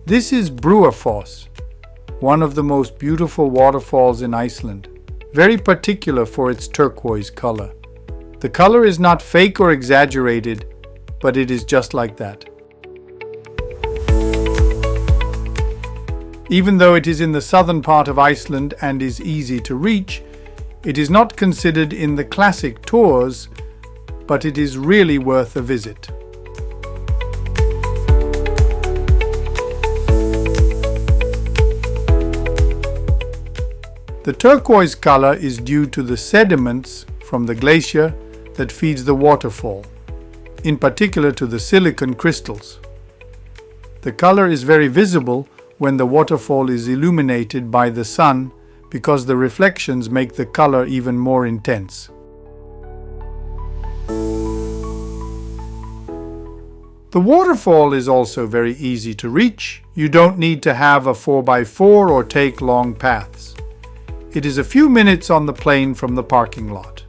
This is Bruarfoss, one of the most beautiful waterfalls in Iceland, very particular for its turquoise color. The color is not fake or exaggerated, but it is just like that. Even though it is in the southern part of Iceland and is easy to reach, it is not considered in the classic tours, but it is really worth a visit. The turquoise color is due to the sediments from the glacier that feeds the waterfall, in particular to the silicon crystals. The color is very visible when the waterfall is illuminated by the sun because the reflections make the color even more intense. The waterfall is also very easy to reach. You don't need to have a 4x4 or take long paths. It is a few minutes on the plane from the parking lot.